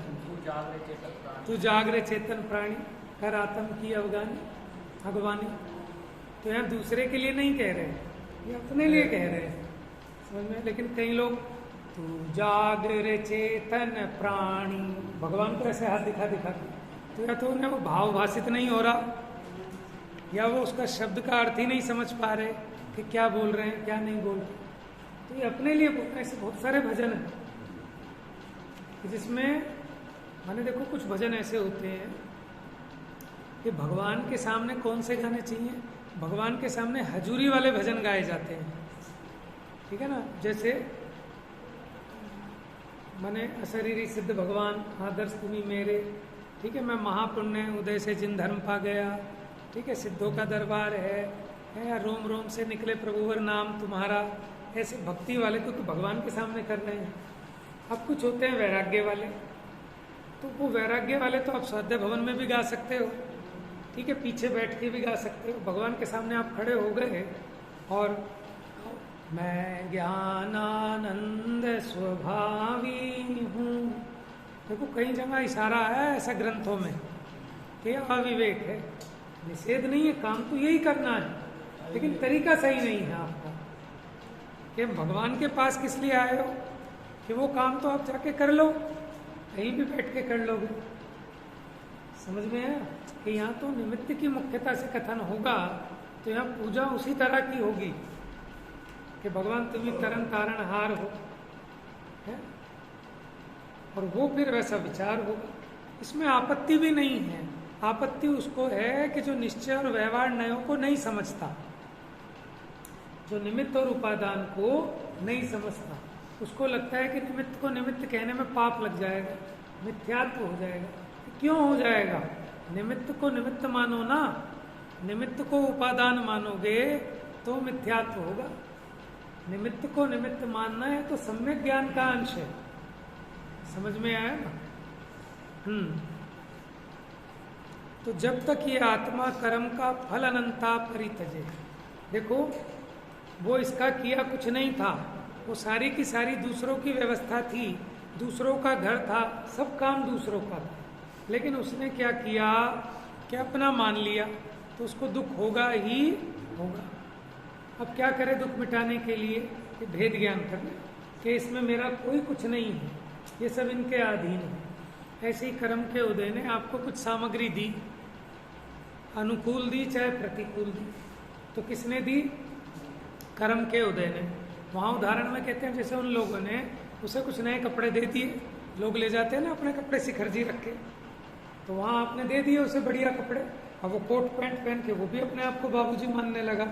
तू जागरे चेतन प्राणी, कर आत्म की अवगानी भगवानी। तो यहाँ दूसरे के लिए नहीं कह रहे, ये अपने लिए कह रहे हैं, समझ में। लेकिन कई लोग तू जागरे चेतन प्राणी, भगवान को ऐसे हाथ दिखा दिखा के, तो या तो उन्हें वो भाव भाषित नहीं हो रहा, या वो उसका शब्द का अर्थ ही नहीं समझ पा रहे कि क्या बोल रहे हैं क्या नहीं बोल रहे। तो ये अपने लिए बोल रहे हैं। ऐसे बहुत सारे भजन हैं जिसमें माने देखो कुछ भजन ऐसे होते हैं कि भगवान के सामने कौन से गाने चाहिए, भगवान के सामने हजूरी वाले भजन गाए जाते हैं, ठीक है ना। जैसे माने अशरीरी सिद्ध भगवान आदर्श तुम्ही मेरे, ठीक है, मैं महापुण्य उदय से जिन धर्म पा गया, ठीक है, सिद्धों का दरबार है, या रोम रोम से निकले प्रभुवर नाम तुम्हारा, ऐसे भक्ति वाले को तो भगवान के सामने कर रहे हैं। अब कुछ होते हैं वैराग्य वाले, तो वो वैराग्य वाले तो आप स्वाध्याय भवन में भी गा सकते हो, ठीक है, पीछे बैठ के भी गा सकते हो। भगवान के सामने आप खड़े हो गए और मैं ज्ञानानंद स्वभावी हूँ, देखो कई जगह इशारा है ऐसा ग्रंथों में कि अविवेक है, निषेध नहीं है, काम तो यही करना है, लेकिन तरीका सही नहीं है आपका। कि भगवान के पास किस लिए आए हो कि वो काम तो आप जाके कर लो, कहीं भी बैठ के कर लोगे। समझ में है कि यहाँ तो निमित्त की मुख्यता से कथन होगा, तो यहाँ पूजा उसी तरह की होगी कि भगवान तुम ही तरन तारण हार हो, है? और वो फिर वैसा विचार होगा। इसमें आपत्ति भी नहीं है, आपत्ति उसको है कि जो निश्चय और व्यवहार नयों को नहीं समझता, जो निमित्त और उपादान को नहीं समझता, उसको लगता है कि निमित्त को निमित्त कहने में पाप लग जाएगा, मिथ्यात्व हो जाएगा। क्यों हो जाएगा? निमित्त को निमित्त मानो ना, निमित्त को उपादान मानोगे तो मिथ्यात्व होगा। निमित्त को निमित्त मानना है तो सम्यक ज्ञान का अंश है। समझ में आया ना? तो जब तक ये आत्मा कर्म का फल अनंता परितजे, देखो वो इसका किया कुछ नहीं था, वो सारी की सारी दूसरों की व्यवस्था थी, दूसरों का घर था, सब काम दूसरों का था, लेकिन उसने क्या किया कि अपना मान लिया, तो उसको दुख होगा ही होगा। अब क्या करे दुख मिटाने के लिए? कि भेद ज्ञान करना कि इसमें मेरा कोई कुछ नहीं है, ये सब इनके अधीन है। ऐसे ही कर्म के उदय ने आपको कुछ सामग्री दी, अनुकूल दी चाहे प्रतिकूल दी, तो किसने दी? कर्म के उदय ने। वहाँ उदाहरण में कहते हैं जैसे उन लोगों ने उसे कुछ नए कपड़े दे दिए, लोग ले जाते हैं ना अपने कपड़े शिखरजी रख के, तो वहाँ आपने दे दिए उसे बढ़िया कपड़े, अब वो कोट पैंट पहन के वो भी अपने आप को बाबूजी मानने लगा।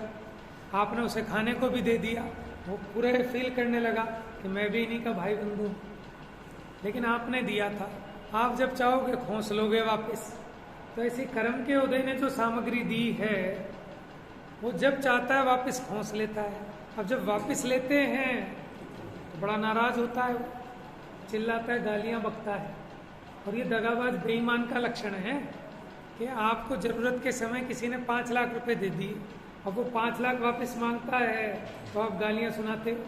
आपने उसे खाने को भी दे दिया, वो पूरे फील करने लगा कि मैं भी इन्हीं का भाई बंधु हूँ, लेकिन आपने दिया था, आप जब चाहोगे खोस लोगे वापस। तो ऐसी कर्म के उदय ने जो सामग्री दी है वो जब चाहता है वापस खोस लेता है। अब जब वापस लेते हैं तो बड़ा नाराज होता है, चिल्लाता है, गालियां बकता है। और ये दगाबाज बेईमान का लक्षण है कि आपको जरूरत के समय किसी ने 5 लाख रुपए दे दिए, अब वो 5 लाख वापस मांगता है तो आप गालियां सुनाते हो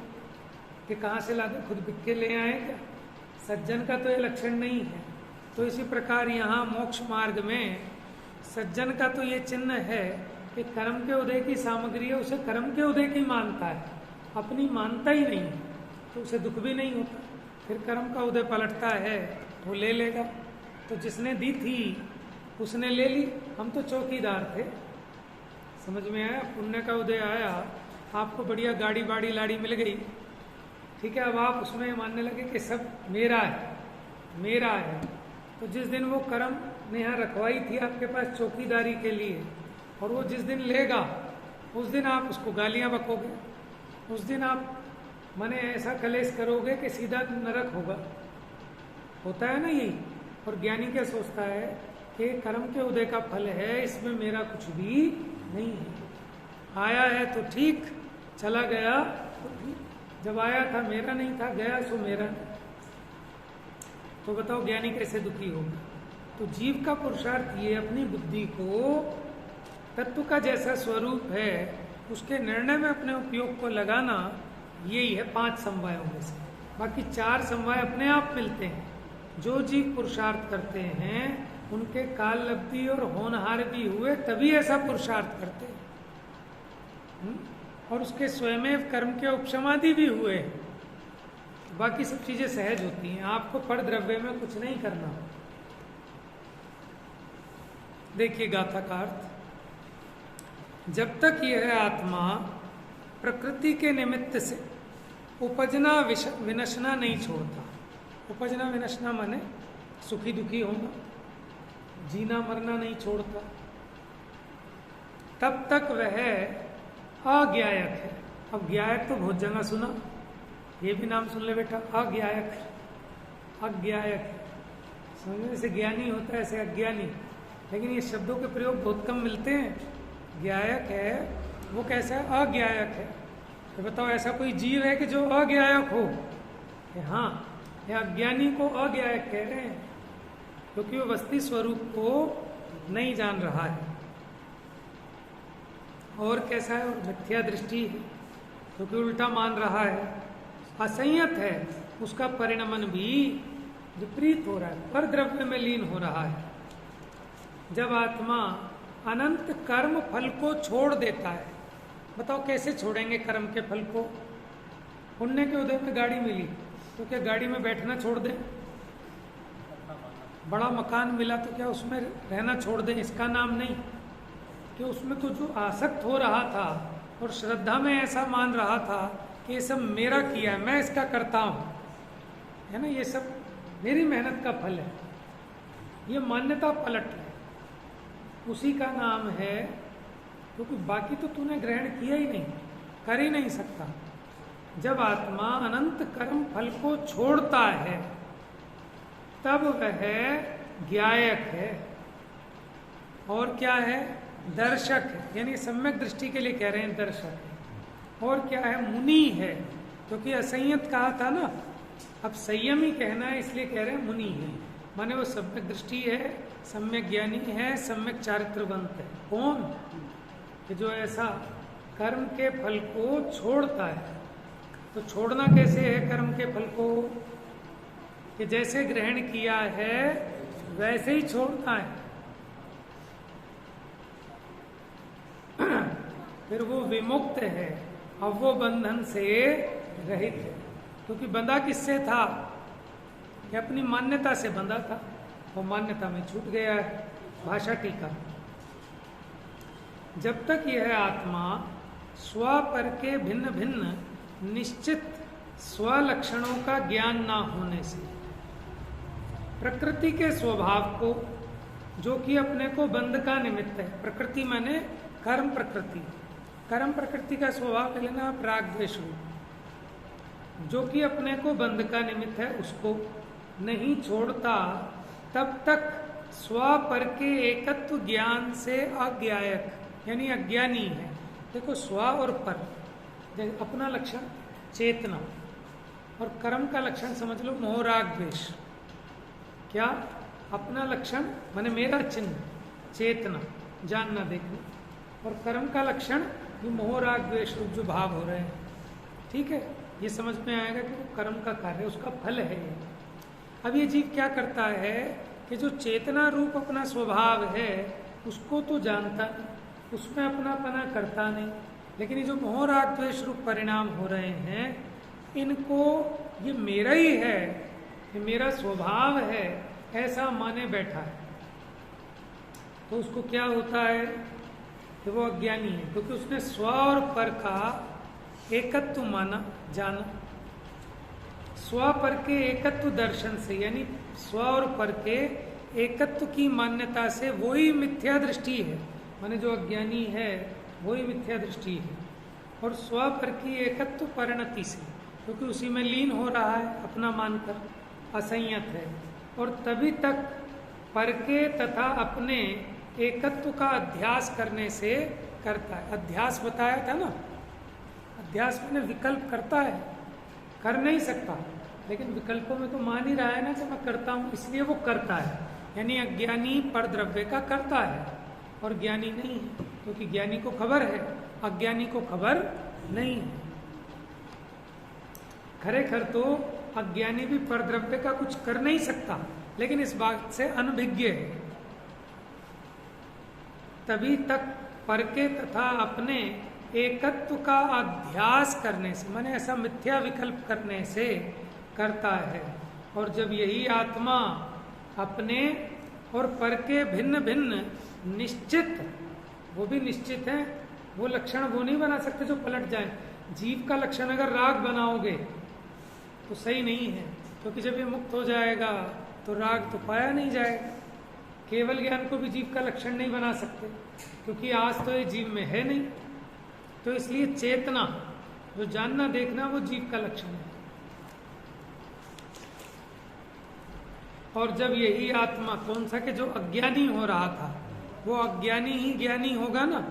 कि कहाँ से ला दे, खुद बिक के ले आए क्या? सज्जन का तो ये लक्षण नहीं है। तो इसी प्रकार यहाँ मोक्ष मार्ग में सज्जन का तो ये चिन्ह है कि कर्म के उदय की सामग्री है, उसे कर्म के उदय की मानता है, अपनी मानता ही नहीं है, तो उसे दुख भी नहीं होता। फिर कर्म का उदय पलटता है वो ले लेगा। तो जिसने दी थी उसने ले ली, हम तो चौकीदार थे। समझ में आया? पुण्य का उदय आया, आपको बढ़िया गाड़ी बाड़ी लाड़ी मिल गई, ठीक है, अब आप उसमें मानने लगे कि सब मेरा है मेरा है। तो जिस दिन वो कर्म ने यहाँ रखवाई थी आपके पास चौकीदारी के लिए, और वो जिस दिन लेगा उस दिन आप उसको गालियां बकोगे, उस दिन आप माने ऐसा कलेश करोगे कि सीधा नरक होगा। होता है ना यही। और ज्ञानी क्या सोचता है कि कर्म के उदय का फल है, इसमें मेरा कुछ भी नहीं है। आया है तो ठीक, चला गया तो ठीक। जब आया था मेरा नहीं था, गया सो मेरा नहीं। तो बताओ ज्ञानी कैसे दुखी होगा? तो जीव का पुरुषार्थ ये अपनी बुद्धि को तत्व का जैसा स्वरूप है उसके निर्णय में अपने उपयोग को लगाना, यही है 5 समवायों में से। बाकी 4 समवाय अपने आप मिलते हैं। जो जीव पुरुषार्थ करते हैं उनके काल लब्धि और होनहार भी हुए तभी ऐसा पुरुषार्थ करते हैं। और उसके स्वयं कर्म के उपशमादि भी हुए। बाकी सब चीजें सहज होती हैं। आपको पर द्रव्य में कुछ नहीं करना। देखिए गाथा का अर्थ, जब तक यह आत्मा प्रकृति के निमित्त से उपजना विनशना नहीं छोड़ता। उपजना विनशना माने सुखी दुखी होना, जीना मरना नहीं छोड़ता, तब तक वह अज्ञायक है। अब ज्ञायक तो बहुत जगह सुना, ये भी नाम सुन ले बेटा, अज्ञायक। अज्ञायक समझने से ज्ञानी होता है, ऐसे अज्ञानी। लेकिन ये शब्दों के प्रयोग बहुत कम मिलते हैं। ज्ञायक है वो कैसा है? अज्ञायक है। तो बताओ ऐसा कोई जीव है कि जो अज्ञायक हो? हाँ, ये अज्ञानी को अज्ञायक कह रहे हैं क्योंकि वो वस्तु स्वरूप को नहीं जान रहा है। और कैसा है? मिथ्या दृष्टि है क्योंकि उल्टा मान रहा है। असंयत है, उसका परिणमन भी विपरीत हो रहा है, पर द्रव्य में लीन हो रहा है। जब आत्मा अनंत कर्म फल को छोड़ देता है, बताओ कैसे छोड़ेंगे कर्म के फल को? पुण्य के उदय में गाड़ी मिली तो क्या गाड़ी में बैठना छोड़ दें? बड़ा मकान मिला तो क्या उसमें रहना छोड़ दें? इसका नाम नहीं कि उसमें तो जो आसक्त हो रहा था और श्रद्धा में ऐसा मान रहा था कि ये सब मेरा किया है, मैं इसका करता हूँ, है ना, ये सब मेरी मेहनत का फल है, ये मान्यता पलट है, उसी का नाम है। क्योंकि बाकी तो तूने ग्रहण किया ही नहीं, कर ही नहीं सकता। जब आत्मा अनंत कर्म फल को छोड़ता है तब वह ज्ञायक है। और क्या है? दर्शक है, यानी सम्यक दृष्टि के लिए कह रहे हैं दर्शक है। और क्या है? मुनि है, क्योंकि असंयत कहा था ना, अब संयमी कहना है इसलिए कह रहे हैं मुनि है। माने वो सम्यक दृष्टि है, सम्यक ज्ञानी है, सम्यक चारित्रवंत है। कौन? कि जो ऐसा कर्म के फल को छोड़ता है। तो छोड़ना कैसे है कर्म के फल को? कि जैसे ग्रहण किया है वैसे ही छोड़ना है। फिर वो विमुक्त है, अब वो बंधन से रहित है। क्योंकि बंधा किससे था? कि अपनी मान्यता से बंधा था, वो मान्यता में छूट गया है। भाषा टीका, जब तक यह आत्मा स्व पर के भिन्न भिन्न निश्चित स्वलक्षणों का ज्ञान ना होने से प्रकृति के स्वभाव को, जो कि अपने को बंध का निमित्त है, प्रकृति माने कर्म प्रकृति, कर्म प्रकृति का स्वभाव लेना प्राग द्वेष रूप, जो कि अपने को बंध का निमित्त है, उसको नहीं छोड़ता, तब तक स्व पर के एकत्व ज्ञान से अज्ञायक यानी अज्ञानी है। देखो स्व और पर, अपना लक्षण चेतना और कर्म का लक्षण समझ लो मोह राग द्वेष। क्या? अपना लक्षण माने मेरा चिन्ह चेतना, जानना देखना, और कर्म का लक्षण ये मोह राग द्वेष रूप जो भाव हो रहे हैं। ठीक है, ये समझ में आएगा कि वो कर्म का कार्य है, उसका फल है। अब ये जीव क्या करता है कि जो चेतना रूप अपना स्वभाव है उसको तो जानता नहीं, उसमें अपनापना करता नहीं, लेकिन ये जो मोह राग द्वेष रूप परिणाम हो रहे हैं इनको ये मेरा ही है, ये मेरा स्वभाव है, ऐसा माने बैठा है। तो उसको क्या होता है कि वो अज्ञानी है, क्योंकि उसने स्व और पर का एकत्व माना, जाना। स्व पर के एकत्व दर्शन से, यानी स्व और पर के एकत्व की मान्यता से वही मिथ्या दृष्टि है, माने जो अज्ञानी है वही मिथ्या दृष्टि है। और स्व पर की एकत्व परिणति से, क्योंकि उसी में लीन हो रहा है अपना मानकर, असंयत है। और तभी तक पर के तथा अपने एकत्व का अध्यास करने से करता है। अध्यास बताया था ना, अध्यास मैंने विकल्प करता है, कर नहीं सकता, लेकिन विकल्पों में तो मान ही रहा है ना कि मैं करता हूं, इसलिए वो करता है। यानी अज्ञानी पर द्रव्य का करता है और ज्ञानी नहीं है, क्योंकि ज्ञानी को खबर है, अज्ञानी को खबर नहीं है। खरेखर तो अज्ञानी भी पर द्रव्य का कुछ कर नहीं सकता, लेकिन इस बात से अनभिज्ञ है। तभी तक पर के तथा अपने एकत्व का अध्यास करने से, माने ऐसा मिथ्या विकल्प करने से करता है। और जब यही आत्मा अपने और पर के भिन्न भिन्न निश्चित, वो भी निश्चित है, वो लक्षण वो नहीं बना सकते जो पलट जाए। जीव का लक्षण अगर राग बनाओगे तो सही नहीं है, क्योंकि जब ये मुक्त हो जाएगा तो राग तो पाया नहीं जाएगा। केवल ज्ञान को भी जीव का लक्षण नहीं बना सकते, क्योंकि आज तो ये जीव में है नहीं। तो इसलिए चेतना, जो जानना देखना, वो जीव का लक्षण है। और जब यही आत्मा, कौन सा, कि जो अज्ञानी हो रहा था, वो अज्ञानी ही ज्ञानी होगा ना।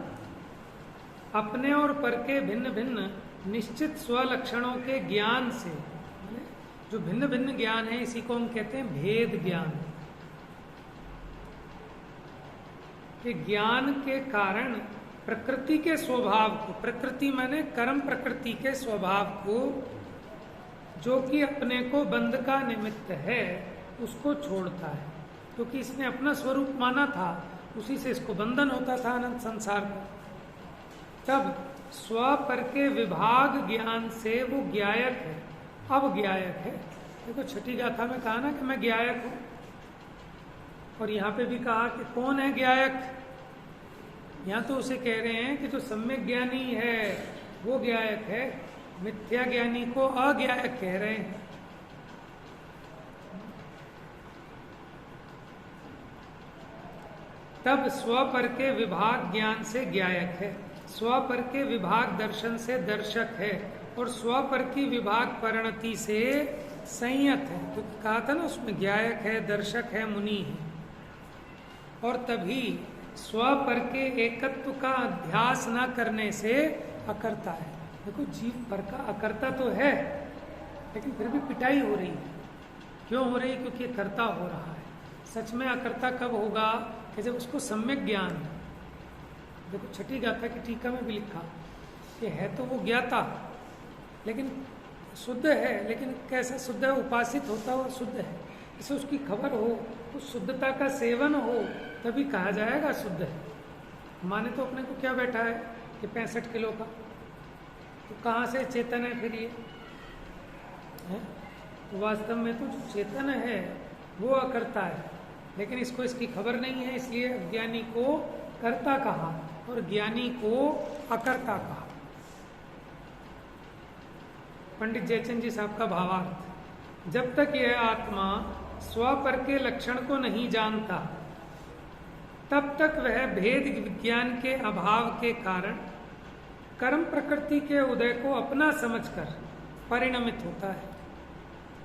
अपने और पर के भिन्न भिन्न निश्चित स्वलक्षणों के ज्ञान से, जो भिन्न भिन्न ज्ञान है, इसी को हम कहते हैं भेद ज्ञान। कि ज्ञान के कारण प्रकृति के स्वभाव को, प्रकृति माने कर्म प्रकृति के स्वभाव को, जो कि अपने को बंध का निमित्त है, उसको छोड़ता है। क्योंकि इसने अपना स्वरूप माना था, उसी से इसको बंधन होता था अनंत संसार का। तब स्व पर के विभाग ज्ञान से वो ज्ञायक है, अब ज्ञायक है। देखो छठी गाथा में कहा ना कि मैं ज्ञायक हूं, और यहाँ पे भी कहा कि कौन है ज्ञायक। यहाँ तो उसे कह रहे हैं कि जो सम्यक ज्ञानी है वो ज्ञायक है, मिथ्या ज्ञानी को अज्ञायक कह रहे हैं। तब स्व पर के विभाग ज्ञान से ज्ञायक है, स्व पर के विभाग दर्शन से दर्शक है, और स्व पर की विभाग परिणति से संयत है। तो कहा था ना उसमें ज्ञायक है, दर्शक है, मुनि है। और तभी स्व पर के एकत्व का अध्यास न करने से अकर्ता है। देखो जीव पर का अकर्ता तो है, लेकिन फिर भी पिटाई हो रही है। क्यों हो रही है? क्योंकि कर्ता हो रहा है। सच में अकर्ता कब होगा? कि जब उसको सम्यक ज्ञान है। देखो छठी गाथा की टीका में भी लिखा कि है तो वो ज्ञाता, लेकिन शुद्ध है, लेकिन कैसा शुद्ध है? उपासित होता हुआ शुद्ध है। इसे उसकी खबर हो, उस शुद्धता का सेवन हो, तभी कहा जाएगा शुद्ध है। माने तो अपने को क्या बैठा है कि 65 किलो का, तो कहाँ से चेतन है फिर ये है? तो वास्तव में तो जो चेतन है वो अकर्ता है, लेकिन इसको इसकी खबर नहीं है, इसलिए अज्ञानी को कर्ता कहा और ज्ञानी को अकर्ता कहा। पंडित जयचंद जी साहब का भावार्थ, जब तक यह आत्मा स्व पर के लक्षण को नहीं जानता, तब तक वह भेद विज्ञान के अभाव के कारण कर्म प्रकृति के उदय को अपना समझकर परिणमित होता है।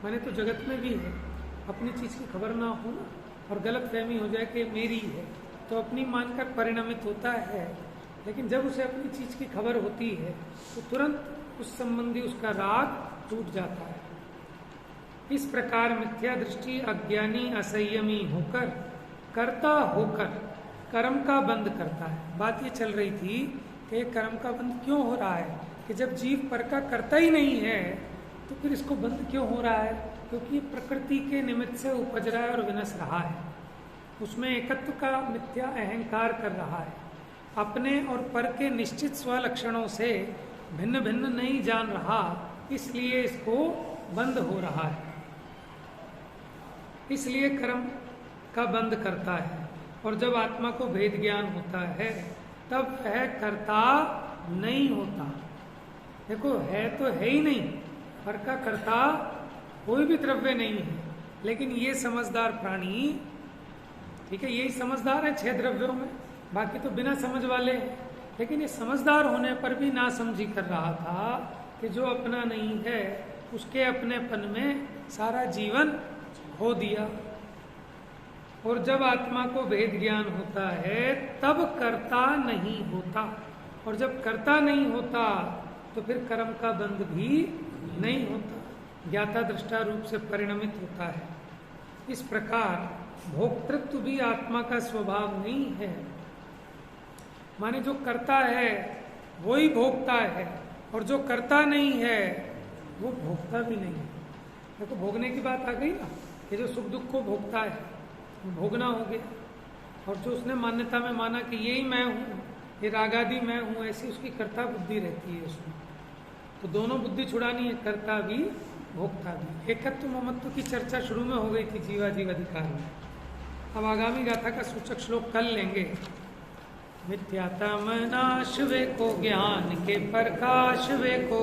माने तो जगत में भी है, अपनी चीज की खबर ना हो ना, और गलत फहमी हो जाए कि मेरी है, तो अपनी मानकर परिणमित होता है। लेकिन जब उसे अपनी चीज की खबर होती है तो तुरंत उस संबंधी उसका राग टूट जाता है। इस प्रकार मिथ्या दृष्टि अज्ञानी असंयमी होकर, कर्ता होकर कर्म का बंध करता है। बात ये चल रही थी कि कर्म का बंध क्यों हो रहा है, कि जब जीव पर का करता ही नहीं है तो फिर इसको बंध क्यों हो रहा है? क्योंकि प्रकृति के निमित्त से उपज रहा है और विनस रहा है, उसमें एकत्व का मिथ्या अहंकार कर रहा है, अपने और पर के निश्चित स्वलक्षणों से भिन्न भिन्न नहीं जान रहा, इसलिए इसको बंद हो रहा है। इसलिए कर्म का बंद करता है। और जब आत्मा को भेद ज्ञान होता है तब वह कर्ता नहीं होता। देखो है तो है ही नहीं, पर का कर्ता कोई भी द्रव्य नहीं है। लेकिन ये समझदार प्राणी, ठीक है, यही समझदार है 6 द्रव्यों में, बाकी तो बिना समझ वाले हैं। लेकिन ये समझदार होने पर भी ना समझी कर रहा था कि जो अपना नहीं है उसके अपनेपन में सारा जीवन खो दिया। और जब आत्मा को भेद ज्ञान होता है तब कर्ता नहीं होता, और जब कर्ता नहीं होता तो फिर कर्म का बंध भी नहीं होता, ज्ञाता दृष्टा रूप से परिणमित होता है। इस प्रकार भोक्तृत्व भी आत्मा का स्वभाव नहीं है। माने जो करता है वो ही भोगता है, और जो करता नहीं है वो भोगता भी नहीं है। देखो भोगने की बात आ गई ना, ये जो सुख दुख को भोगता है वो भोगना हो गया, और जो उसने मान्यता में माना कि यही मैं हूँ, ये रागादि मैं हूँ, ऐसी उसकी कर्ता बुद्धि रहती है उसमें। तो दोनों बुद्धि छुड़ानी है, कर्ता भी भोक्ता भी। एकत्व ममत्व की चर्चा शुरू में हो गई थी जीवाजीव अधिकार में। अब आगामी गाथा का सूचक श्लोक कल लेंगे। मिथ्यात्म नाश वे को ज्ञान के प्रकाश वे को